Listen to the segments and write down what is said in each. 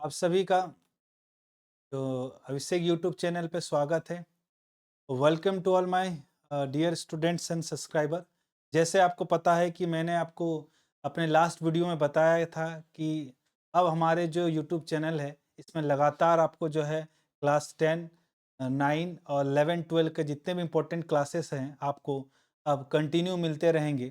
आप सभी का जो अभिषेक यूट्यूब चैनल पे स्वागत है। Welcome to all my dear students and subscriber. जैसे आपको पता है कि मैंने आपको अपने लास्ट वीडियो में बताया था कि अब हमारे जो यूट्यूब चैनल है इसमें लगातार आपको जो है क्लास 10, 9 और 11, 12 के जितने भी इम्पोर्टेंट क्लासेस हैं आपको अब कंटिन्यू मिलते रहेंगे।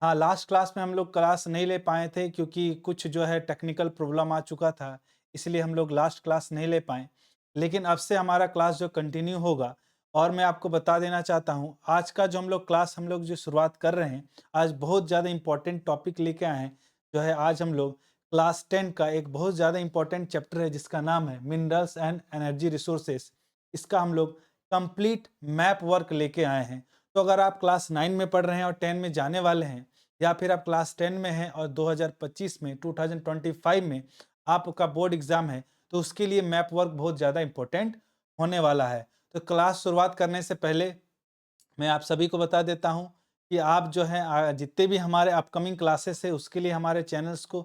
हाँ, लास्ट क्लास में हम लोग क्लास नहीं ले पाए थे क्योंकि कुछ जो है टेक्निकल प्रॉब्लम आ चुका था, इसलिए हम लोग लास्ट क्लास नहीं ले पाए। लेकिन अब से हमारा क्लास जो कंटिन्यू होगा और मैं आपको बता देना चाहता हूँ, आज का जो हम लोग जो शुरुआत कर रहे हैं, आज बहुत ज़्यादा इम्पोर्टेंट टॉपिक लेके आए हैं। जो है आज हम लोग क्लास 10 का एक बहुत ज़्यादा इम्पोर्टेंट चैप्टर है जिसका नाम है मिनरल्स एंड एनर्जी रिसोर्सेस। इसका हम लोग कंप्लीट मैप वर्क लेके आए हैं। तो अगर आप क्लास 9 में पढ़ रहे हैं और 10 में जाने वाले हैं, या फिर आप क्लास 10 में हैं और 2025 में 2025 में आपका बोर्ड एग्जाम है, तो उसके लिए मैप वर्क बहुत ज़्यादा इम्पोर्टेंट होने वाला है। तो क्लास शुरुआत करने से पहले मैं आप सभी को बता देता हूँ कि आप जो है जितने भी हमारे अपकमिंग क्लासेस है उसके लिए हमारे चैनल्स को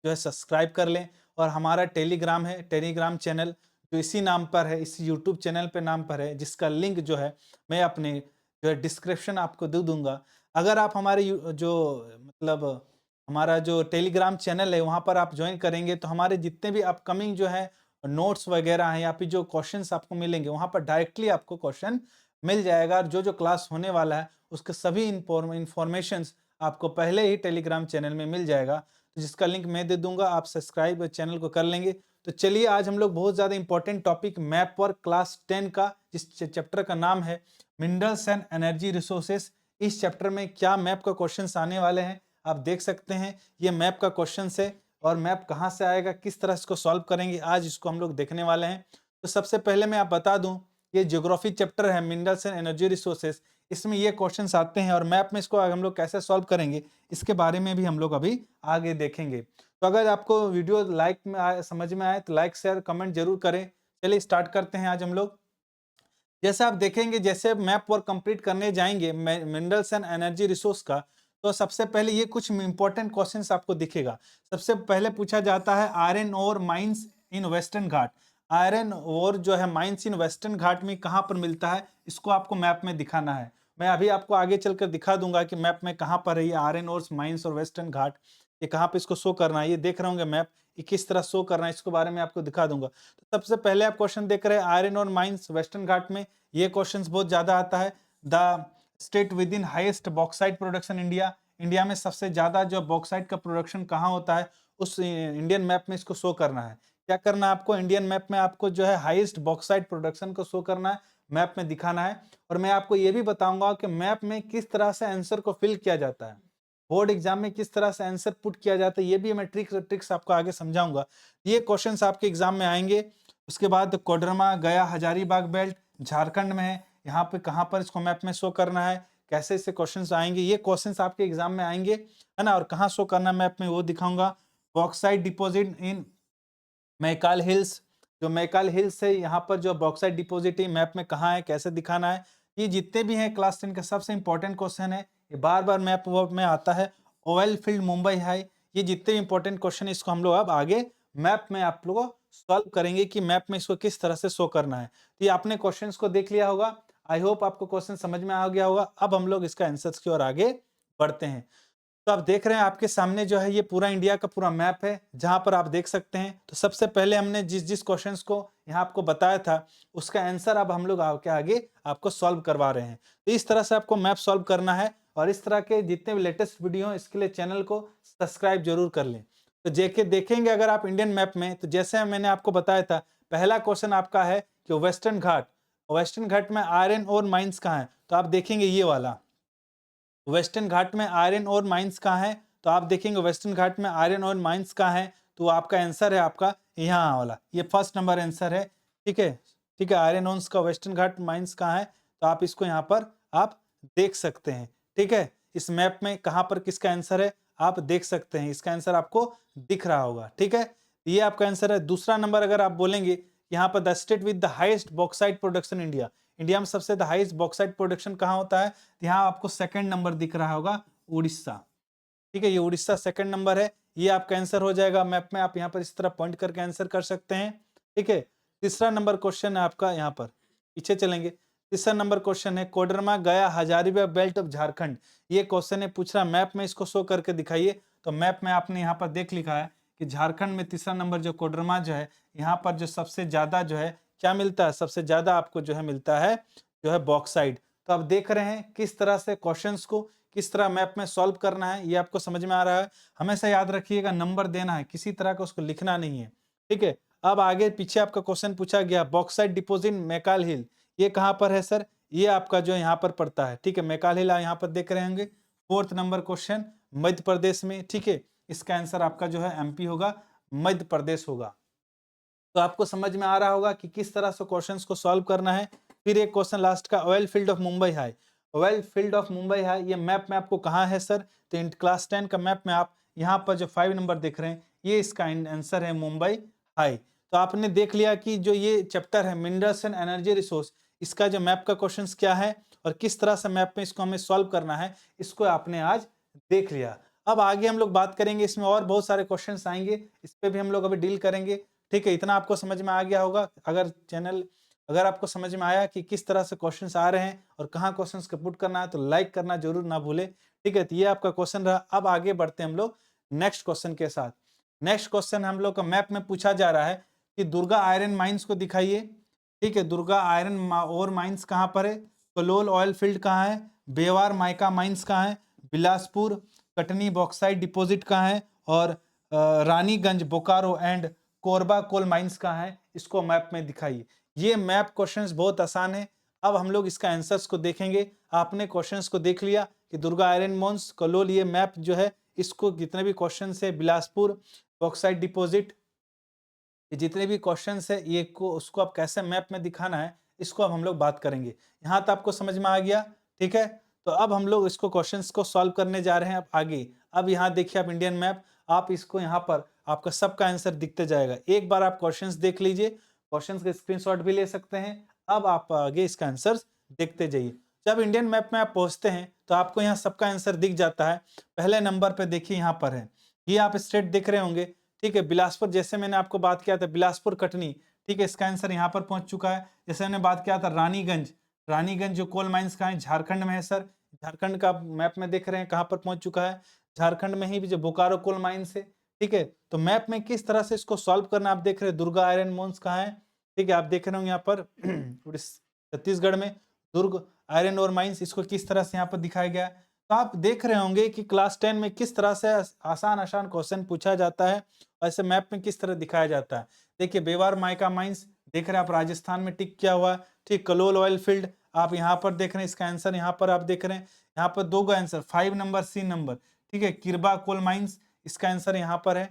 जो है सब्सक्राइब कर लें। और हमारा टेलीग्राम है, टेलीग्राम चैनल जो इसी नाम पर है, इसी यूट्यूब चैनल पे नाम पर है, जिसका लिंक जो है मैं अपने जो है डिस्क्रिप्शन आपको दे दूंगा। अगर आप हमारे जो मतलब हमारा जो टेलीग्राम चैनल है वहाँ पर आप ज्वाइन करेंगे तो हमारे जितने भी अपकमिंग जो है नोट्स वगैरह हैं या फिर जो क्वेश्चंस आपको मिलेंगे वहाँ पर डायरेक्टली आपको क्वेश्चन मिल जाएगा। और जो क्लास होने वाला है उसके सभी इंफॉर्मेशंस आपको पहले ही टेलीग्राम चैनल में मिल जाएगा, तो जिसका लिंक मैं दे दूंगा, आप सब्सक्राइब चैनल को कर लेंगे। तो चलिए आज हम लोग बहुत ज़्यादा important topic map work class 10 का, जिस चैप्टर का नाम है मिनरल्स एंड एनर्जी रिसोर्सेस। इस चैप्टर में क्या मैप का क्वेश्चन आने वाले हैं आप देख सकते हैं। ये मैप का क्वेश्चन है और मैप कहाँ से आएगा, किस तरह इसको सॉल्व करेंगे, आज इसको हम लोग देखने वाले हैं। तो सबसे पहले मैं आप बता दूं, ये ज्योग्राफी चैप्टर है मिनरल्स एंड एनर्जी रिसोर्सेस, इसमें ये क्वेश्चंस आते हैं और मैप में इसको हम लोग कैसे सॉल्व करेंगे इसके बारे में भी हम लोग अभी आगे देखेंगे। तो अगर आपको वीडियो लाइक में आए, समझ में आए तो लाइक शेयर कमेंट जरूर करें। चलिए स्टार्ट करते हैं आज हम लोग। जैसे आप देखेंगे, जैसे मैप वर्क कंप्लीट करने जाएंगे मिनरल्स एंड एनर्जी रिसोर्स का, तो सबसे पहले ये कुछ इंपॉर्टेंट क्वेश्चंस आपको दिखेगा। सबसे पहले पूछा जाता है iron ore mines in western Ghat. Iron ore जो है माइंस इन वेस्टर्न घाट में कहाँ पर मिलता है, इसको आपको मैप में दिखाना है। मैं अभी आपको आगे चलकर दिखा दूंगा कि मैप में कहाँ पर है ये आयरन ओर माइंस और वेस्टर्न घाट, ये कहाँ पे इसको शो करना है। ये देख रहे होंगे मैप, ये किस तरह शो करना है इसके बारे में आपको दिखा दूंगा। तो सबसे पहले आप क्वेश्चन देख रहे हैं आयरन और माइंस वेस्टर्न घाट में। ये क्वेश्चंस बहुत ज्यादा आता है। The state with in highest bauxite production India, India में सबसे ज्यादा जो बॉक्साइट का प्रोडक्शन कहाँ होता है, उस इंडियन मैप में इसको शो करना है। क्या करना है आपको, इंडियन मैप में आपको जो है हाईएस्ट बॉक्साइट प्रोडक्शन को शो करना है, मैप में दिखाना है। और मैं आपको ये भी बताऊंगा कि मैप में किस तरह से आंसर को फिल किया जाता है, बोर्ड एग्जाम में किस तरह से आंसर पुट किया जाता है, ये भी मैं ट्रिक्स आपको आगे समझाऊंगा। ये क्वेश्चंस आपके एग्जाम में आएंगे। उसके बाद कोडरमा, गया, हजारीबाग बेल्ट झारखंड में है, यहाँ पे कहाँ पर इसको मैप में शो करना है, कैसे इससे क्वेश्चंस आएंगे, ये क्वेश्चंस आपके एग्जाम में आएंगे, है ना। और कहाँ शो करना है मैप में वो दिखाऊंगा। Bauxite deposit in Maikal hills, जो मैकाल हिल्स है यहाँ पर जो बॉक्साइट डिपॉजिट मैप में कहाँ है, कैसे दिखाना है। ये जितने भी हैं क्लास 10 का सबसे इंपॉर्टेंट क्वेश्चन है, ये बार बार मैप वर्क में आता है। ऑयल फील्ड मुंबई है, ये जितने इंपॉर्टेंट क्वेश्चन है इसको हम लोग अब आगे मैप में आप लोगों को सॉल्व करेंगे कि मैप में इसको किस तरह से शो करना है। तो ये आपने क्वेश्चन को देख लिया होगा, आई होप आपको क्वेश्चन समझ में आ गया होगा। अब हम लोग इसका आंसर की ओर आगे बढ़ते हैं। तो आप देख रहे हैं आपके सामने जो है ये पूरा इंडिया का पूरा मैप है, जहां पर आप देख सकते हैं। तो सबसे पहले हमने जिस जिस क्वेश्चंस को यहाँ आपको बताया था उसका आंसर अब हम लोग आपके आगे आपको सॉल्व करवा रहे हैं। तो इस तरह से आपको मैप सॉल्व करना है और इस तरह के जितने भी लेटेस्ट वीडियो हैं इसके लिए चैनल को सब्सक्राइब जरूर कर लें। तो जेके देखेंगे अगर आप इंडियन मैप में, तो जैसे मैंने आपको बताया था, पहला क्वेश्चन आपका है कि वेस्टर्न घाट, वेस्टर्न घाट में आयरन और माइंस कहाँ है। तो आप देखेंगे ये वाला वेस्टर्न घाट में आयरन और माइंस कहाँ है, तो आप देखेंगे वेस्टर्न घाट में आयरन और माइंस कहाँ है, तो आपका आंसर है आपका यहाँ वाला, ये फर्स्ट नंबर आंसर है। ठीक है, ठीक है, आयरन ओन्स का वेस्टर्न घाट माइंस कहाँ है, तो आप इसको यहाँ पर आप देख सकते हैं। ठीक है, इस मैप में कहाँ पर किसका आंसर है आप देख सकते हैं, इसका आंसर आपको दिख रहा होगा। ठीक है, ये आपका आंसर है। दूसरा नंबर अगर आप बोलेंगे यहाँ पर the state with the highest bauxite production India, India में सबसे हाईएस्ट बॉक्साइट प्रोडक्शन कहाँ होता है, यहाँ आपको सेकंड नंबर दिख रहा होगा, उड़ीसा। ठीक है, ये उड़ीसा सेकंड नंबर है। ये आपका आंसर हो जाएगा मैप में। आप यहाँ पर इस तरह पॉइंट करके आंसर कर सकते हैं, ठीक है। तीसरा नंबर क्वेश्चन है आपका, यहाँ पर पीछे चलेंगे। तीसरा नंबर क्वेश्चन है कोडरमा गया हजारीबाग बेल्ट ऑफ झारखंड। ये क्वेश्चन है, पूछ रहा मैप में इसको शो करके दिखाइए। तो मैप में आपने यहाँ पर देख लिखा है कि झारखंड में तीसरा नंबर जो कोडरमा जो है, यहाँ पर जो सबसे ज्यादा जो है क्या मिलता है, सबसे ज्यादा आपको जो है मिलता है जो है बॉक्साइट। तो आप देख रहे हैं किस तरह से क्वेश्चंस को किस तरह मैप में सॉल्व करना है, ये आपको समझ में आ रहा है। हमेशा याद रखिएगा नंबर देना है, किसी तरह का उसको लिखना नहीं है, ठीक है। अब आगे पीछे आपका क्वेश्चन पूछा गया बॉक्साइट डिपोजिट मैकाल हिल, ये कहाँ पर है सर, ये आपका जो यहाँ पर पड़ता है, ठीक है। मैकाल हिल यहाँ पर देख रहे होंगे। Fourth number question Madhya Pradesh में, ठीक है। इसका आंसर आपका जो है एमपी होगा, मध्य प्रदेश होगा। तो आपको समझ में आ रहा होगा कि किस तरह से क्वेश्चंस को सॉल्व करना है। फिर एक क्वेश्चन लास्ट का, oil field of Mumbai high. Oil field of Mumbai high ये मैप में आपको कहाँ है सर, तो इन क्लास 10 का मैप में आप यहाँ पर जो 5 नंबर देख रहे हैं, ये इसका आंसर है मुंबई हाई। तो आपने देख लिया कि जो ये चैप्टर है मिनरल्स एंड एनर्जी रिसोर्स, इसका जो मैप का क्वेश्चन क्या है और किस तरह से मैप में इसको हमें सॉल्व करना है, इसको आपने आज देख लिया। अब आगे हम लोग बात करेंगे, इसमें और बहुत सारे क्वेश्चन आएंगे, इस पर भी हम लोग अभी डील करेंगे, ठीक है। इतना आपको समझ में आ गया होगा। अगर आपको समझ में आया कि किस तरह से क्वेश्चंस आ रहे हैं और कहाँ क्वेश्चंस को पुट करना है, तो लाइक करना जरूर ना भूले, ठीक है। तो ये आपका क्वेश्चन रहा। अब आगे बढ़ते हैं हम लोग नेक्स्ट क्वेश्चन के साथ। नेक्स्ट क्वेश्चन हम लोग का मैप में पूछा जा रहा है कि दुर्गा आयरन माइंस को दिखाइए, ठीक है। दुर्गा आयरन और माइंस कहाँ पर है, कलोल ऑयल फील्ड कहाँ है, बेवार माइका माइंस कहाँ है, बिलासपुर कटनी बॉक्साइट डिपोजिट कहाँ है, और Raniganj Bokaro and Korba coal mines कहाँ है, इसको मैप में दिखाइए। ये मैप क्वेश्चंस बहुत आसान है। अब हम लोग इसका आंसर्स को देखेंगे। आपने क्वेश्चंस को देख लिया कि दुर्गा आयरन माइंस कलोल, ये मैप जो है इसको जितने भी क्वेश्चन है बिलासपुर बॉक्साइट डिपोजिट, जितने भी क्वेश्चन है ये को उसको आप कैसे मैप में दिखाना है, इसको अब हम लोग बात करेंगे। यहाँ तक आपको समझ में आ गया, ठीक है। तो अब हम लोग इसको क्वेश्चंस को सॉल्व करने जा रहे हैं अब आगे। अब यहाँ देखिए आप इंडियन मैप, आप इसको यहाँ पर आपका सबका आंसर दिखते जाएगा। एक बार आप क्वेश्चंस देख लीजिए, क्वेश्चंस के स्क्रीनशॉट भी ले सकते हैं। अब आप आगे इसका आंसर देखते जाइए। जब इंडियन मैप में आप पहुंचते हैं तो आपको यहाँ सबका आंसर दिख जाता है। पहले नंबर पे देखिए यहाँ पर है, ये आप स्टेट देख रहे होंगे, ठीक है। बिलासपुर, जैसे मैंने आपको बात किया था बिलासपुर कटनी, ठीक है, इसका आंसर यहाँ पर पहुंच चुका है। जैसे मैंने बात किया था रानीगंज, रानीगंज जो कोल माइंस का है झारखंड में है सर, झारखंड का मैप में देख रहे हैं कहाँ पर पहुंच चुका है, झारखंड में ही जो बोकारो कोल माइंस है, ठीक है। तो मैप में किस तरह से इसको सॉल्व करना आप देख रहे हैं। दुर्गा आयरन माइंस कहाँ है, ठीक है, आप देख रहे होंगे यहाँ पर छत्तीसगढ़ में दुर्ग आयरन और माइंस, इसको किस तरह से यहाँ पर दिखाया गया है। तो आप देख रहे होंगे कि क्लास 10 में किस तरह से आसान आसान क्वेश्चन पूछा जाता है, ऐसे मैप में किस तरह दिखाया जाता है। देखिए बेवार माइका माइंस देख रहे हैं आप, राजस्थान में टिक किया हुआ है, ठीक। कलोल ऑयल फील्ड आप यहाँ पर देख रहे हैं, इसका आंसर यहाँ पर आप देख रहे हैं, यहाँ पर दो का आंसर 5 नंबर सी नंबर, ठीक है। किरबा कोल माइंस, इसका आंसर यहाँ पर है।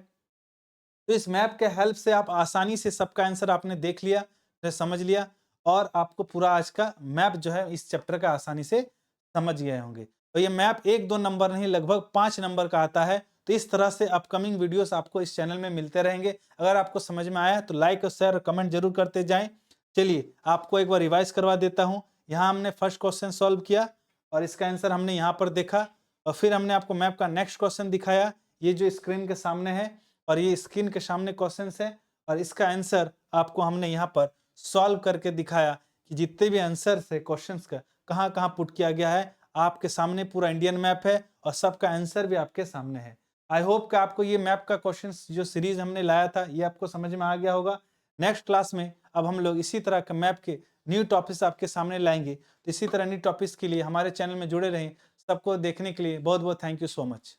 तो इस मैप के हेल्प से आप आसानी से सबका आंसर आपने देख लिया, समझ लिया, और आपको पूरा आज का मैप जो है इस चैप्टर का आसानी से समझ गए होंगे। तो ये मैप 1-2 नंबर नहीं, लगभग 5 नंबर का आता है। तो इस तरह से अपकमिंग वीडियोस आपको इस चैनल में मिलते रहेंगे। अगर आपको समझ में आया तो लाइक और शेयर और कमेंट जरूर करते जाएं। चलिए आपको एक बार रिवाइज करवा देता हूं। यहाँ हमने फर्स्ट क्वेश्चन सॉल्व किया और इसका आंसर हमने यहाँ पर देखा, और फिर हमने आपको मैप का नेक्स्ट क्वेश्चन दिखाया, ये जो स्क्रीन के सामने है, और ये स्क्रीन के सामने क्वेश्चन है, और इसका आंसर आपको हमने यहाँ पर सॉल्व करके दिखाया कि जितने भी आंसर है क्वेश्चन का कहाँ कहाँ पुट किया गया है। आपके सामने पूरा इंडियन मैप है और सबका आंसर भी आपके सामने है। आई होप कि आपको ये मैप का क्वेश्चन जो सीरीज हमने लाया था ये आपको समझ में आ गया होगा। नेक्स्ट क्लास में अब हम लोग इसी तरह के मैप के न्यू टॉपिक्स आपके सामने लाएंगे। तो इसी तरह न्यू टॉपिक्स के लिए हमारे चैनल में जुड़े रहें। सबको देखने के लिए बहुत बहुत थैंक यू सो मच।